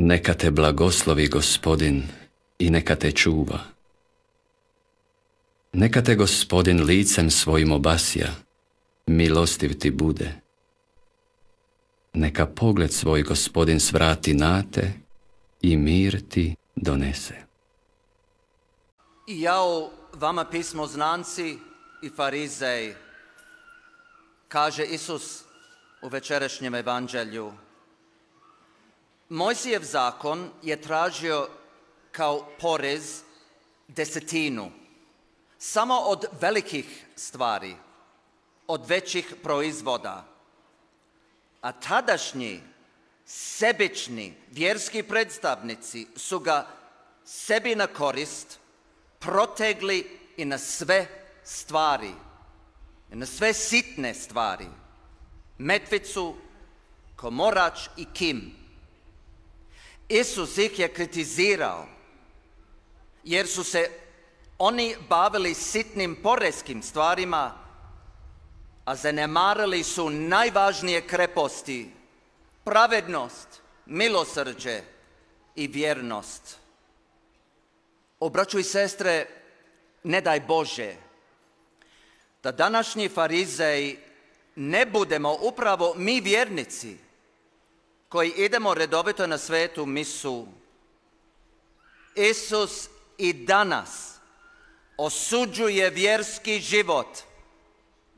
Neka te blagoslovi Gospodin i neka te čuva. Neka te Gospodin licem svojim obasja, milostiv ti bude. Neka pogled svoj Gospodin svrati na te i mir ti donese. I jao vama pismoznanci i farizeji, kaže Isus u večerašnjem evanđelju. Mojsijev zakon je tražio kao porez desetinu, samo od velikih stvari, od većih proizvoda. A tadašnji sebični vjerski predstavnici su ga sebi na korist protegli i na sve stvari, i na sve sitne stvari, metvicu, komorač i kim. Isus ih je kritizirao, jer su se oni bavili sitnim poreskim stvarima, a zanemarili su najvažnije kreposti, pravednost, milosrđe i vjernost. O, braćo i sestre, ne daj Bože da današnji farizeji ne budemo upravo mi vjernici koji idemo redovito na svetu misu. Isus i danas osuđuje vjerski život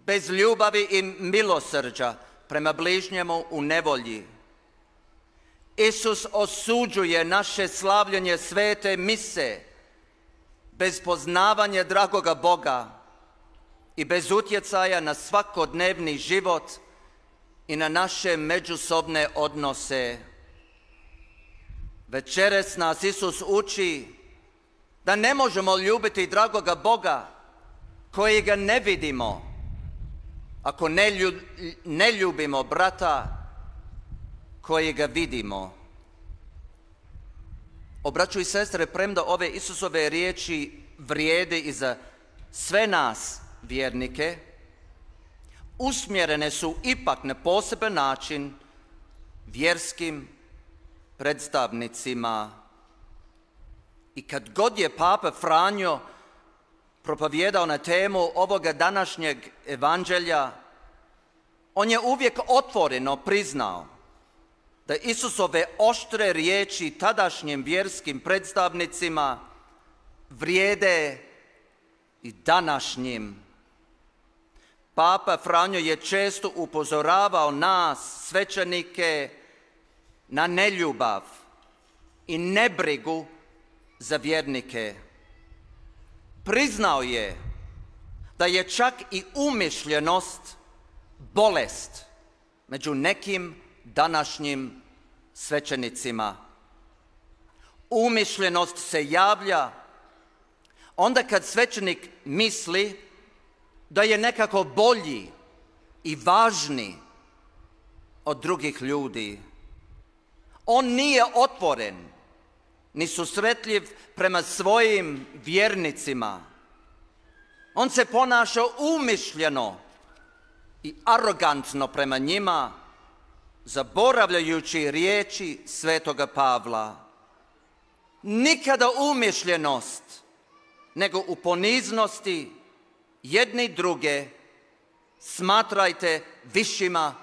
bez ljubavi i milosrđa prema bližnjemu u nevolji. Isus osuđuje naše slavljenje svete mise bez poznavanja dragoga Boga i bez utjecaja na svakodnevni život i na naše međusobne odnose. Večeras nas Isus uči da ne možemo ljubiti dragoga Boga kojega ne vidimo, ako ne ljubimo brata kojega vidimo. O, braćo i sestre, premda ove Isusove riječi vrijede i za sve nas vjernike, usmjerene su ipak na poseban način vjerskim predstavnicima. I kad god je Papa Franjo propovijedao na temu ovoga današnjeg evanđelja, on je uvijek otvoreno priznao da Isusove oštre riječi tadašnjim vjerskim predstavnicima vrijede i današnjim. Papa Franjo je često upozoravao nas, svećenike, na neljubav i nebrigu za vjernike. Priznao je da je čak i umišljenost bolest među nekim današnjim svećenicima. Umišljenost se javlja onda kad svećenik misli da je nekako bolji i važniji od drugih ljudi. On nije otvoren ni susretljiv prema svojim vjernicima. On se ponaša umišljeno i arogantno prema njima, zaboravljajući riječi svetoga Pavla. Nikada umišljenost, nego u poniznosti jedni druge smatrajte višima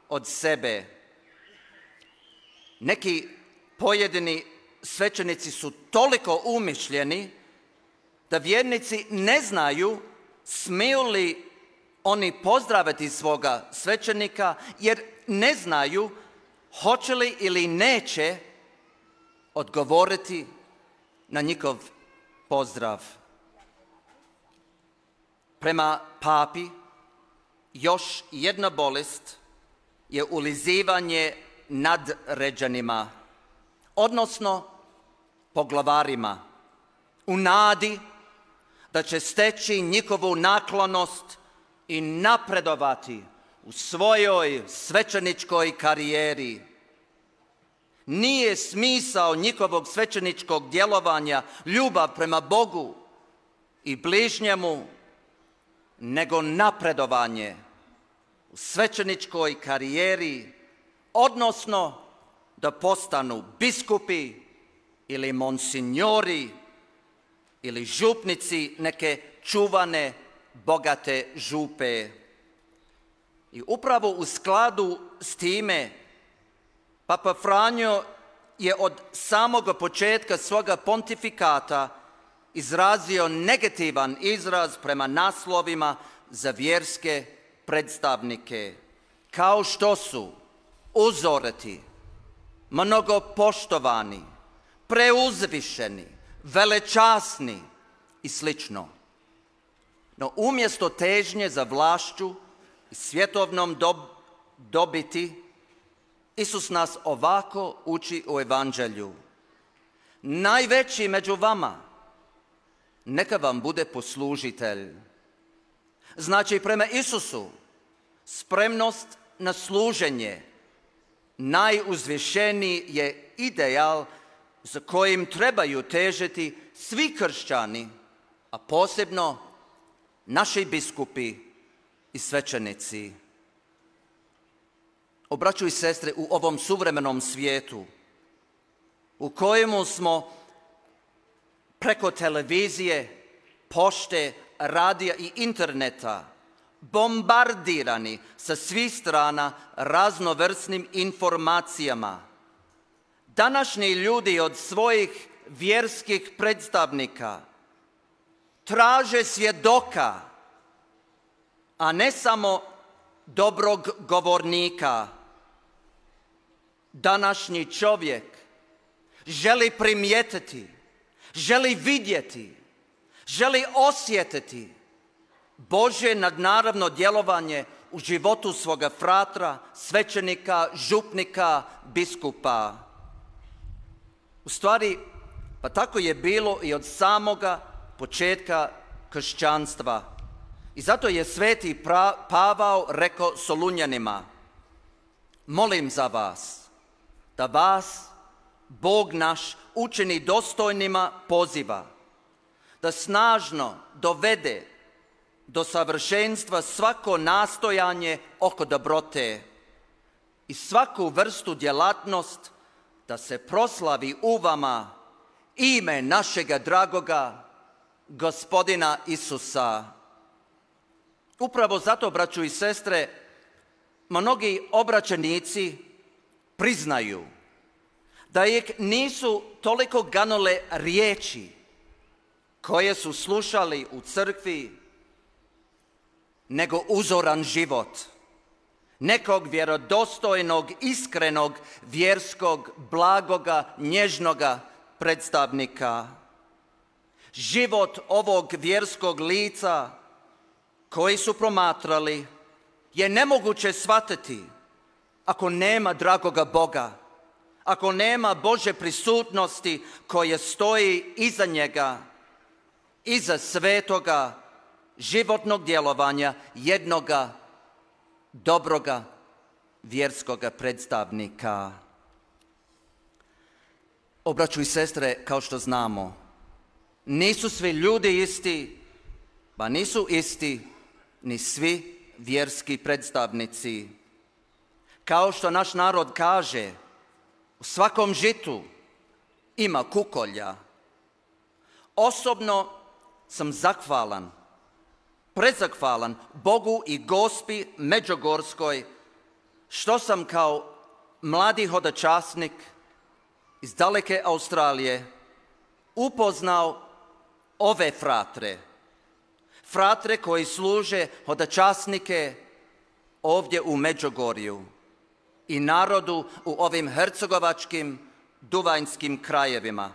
od sebe. Neki pojedini svećenici su toliko umišljeni da vjernici ne znaju smiju li oni pozdraviti svoga svećenika, jer ne znaju hoće li ili neće odgovoriti na njihov pozdrav. Prema papi, još jedna bolest je ulizivanje nadređenima, odnosno poglavarima, u nadi da će steći njihovu naklonost i napredovati u svojoj svećeničkoj karijeri. Nije smisao njihovog svećeničkog djelovanja ljubav prema Bogu i bližnjemu, nego napredovanje u svećeničkoj karijeri, odnosno da postanu biskupi ili monsignori ili župnici neke čuvane, bogate župe. I upravo u skladu s time Papa Franjo je od samog početka svoga pontifikata izrazio negativan izraz prema naslovima za vjerske predstavnike, kao što su uzoriti, mnogopoštovani, preuzvišeni, velečasni i slično. No umjesto težnje za vlašću i svjetovnom dobiti, Isus nas ovako uči u Evanđelju. Najveći među vama, neka vam bude poslužitelj. Znači, prema Isusu, spremnost na služenje najuzvišeniji je ideal za kojim trebaju težiti svi kršćani, a posebno naši biskupi i svećenici. Braćo i sestre, u ovom suvremenom svijetu u kojemu smo preko televizije, pošte, radija i interneta bombardirani sa svih strana raznovrsnim informacijama, današnji ljudi od svojih vjerskih predstavnika traže svjedoka, a ne samo dobrog govornika. Današnji čovjek želi primijetiti, želi vidjeti, želi osjetiti Božje nadnaravno djelovanje u životu svoga fratra, svećenika, župnika, biskupa. U stvari, pa tako je bilo i od samoga početka kršćanstva. I zato je sveti Pavao rekao Solunjanima: molim za vas, da vas Bog naš učini dostojnima poziva, da snažno dovede do savršenstva svako nastojanje oko dobrote i svaku vrstu djelatnost, da se proslavi u vama ime našega dragoga Gospodina Isusa. Upravo zato, braćo i sestre, mnogi obraćenici priznaju da ih nisu toliko ganule riječi koje su slušali u crkvi, nego uzoran život nekog vjerodostojnog, iskrenog, vjerskog, blagoga, nježnoga predstavnika. Život ovog vjerskog lica koji su promatrali je nemoguće shvatiti ako nema dragoga Boga, ako nema Božje prisutnosti koje stoji iza njega, iza svetoga životnog djelovanja jednoga dobroga vjerskoga predstavnika. Braćo i sestre, kao što znamo, nisu svi ljudi isti, pa nisu isti ni svi vjerski predstavnici. Kao što naš narod kaže, u svakom žitu ima kukolja. Osobno sam zahvalan, prezahvalan Bogu i Gospi Međugorskoj što sam kao mladi hodočasnik iz daleke Australije upoznao ove fratre koji služe hodočasnike ovdje u Međugorju i narodu u ovim hercegovačkim, duvanjskim krajevima.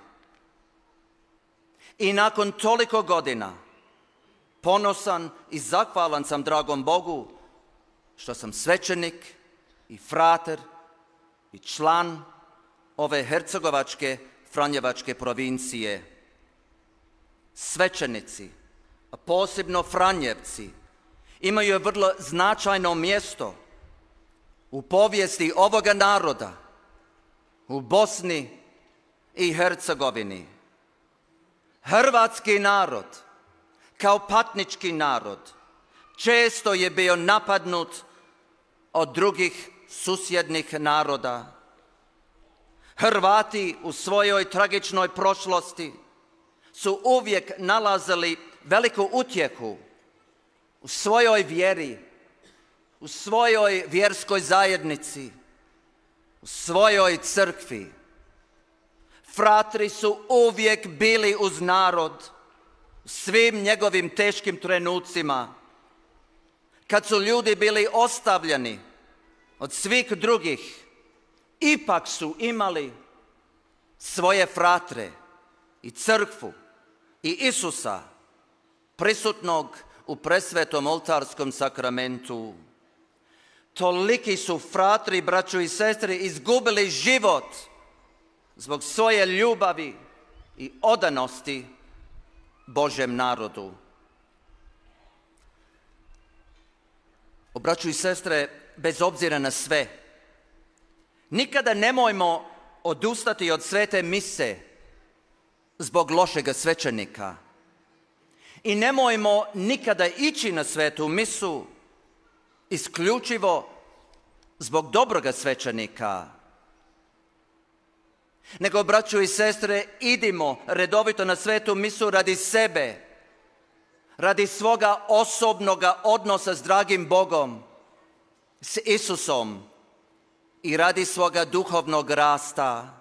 I nakon toliko godina ponosan i zahvalan sam dragom Bogu što sam svećenik i frater i član ove hercegovačke franjevačke provincije. Svećenici, a posebno Franjevci, imaju vrlo značajno mjesto u povijesti ovoga naroda, u Bosni i Hercegovini. Hrvatski narod, kao patnički narod, često je bio napadnut od drugih susjednih naroda. Hrvati u svojoj tragičnoj prošlosti su uvijek nalazili veliku utjehu u svojoj vjeri, u svojoj vjerskoj zajednici, u svojoj crkvi. Fratri su uvijek bili uz narod u svim njegovim teškim trenucima. Kad su ljudi bili ostavljeni od svih drugih, ipak su imali svoje fratre i crkvu i Isusa prisutnog u presvetom oltarskom sakramentu. Toliki su fratri, braćo i sestre, izgubili život zbog svoje ljubavi i odanosti Božjem narodu. Braćo i sestre, bez obzira na sve, nikada nemojmo odustati od svete mise zbog lošega svećenika. I nemojmo nikada ići na svetu misu isključivo zbog dobroga svećenika. Nego, braćo i sestre, idimo redovito na svetu misu radi sebe, radi svoga osobnoga odnosa s dragim Bogom, s Isusom i radi svoga duhovnog rasta.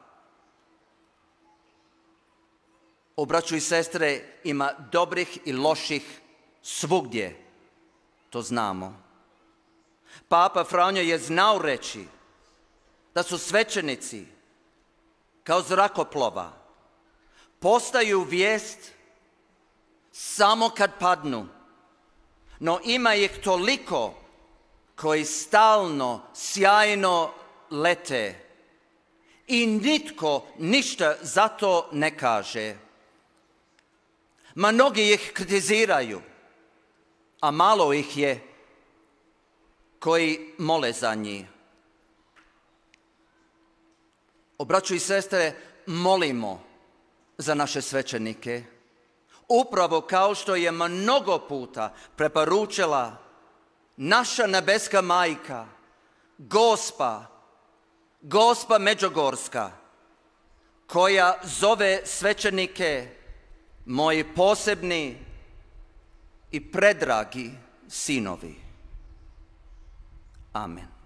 Braćo i sestre, ima dobrih i loših svugdje, to znamo. Papa Franjo je znao reći da su svećenici kao zrakoplova, postaju vijest samo kad padnu, no ima ih toliko koji stalno, sjajno lete i nitko ništa za to ne kaže. Mnogi ih kritiziraju, a malo ih je koji mole za njih. Braćo i sestre, molimo za naše svećenike, upravo kao što je mnogo puta preporučila naša nebeska majka, Gospa Međugorska, koja zove svećenike moji posebni i predragi sinovi. Amen.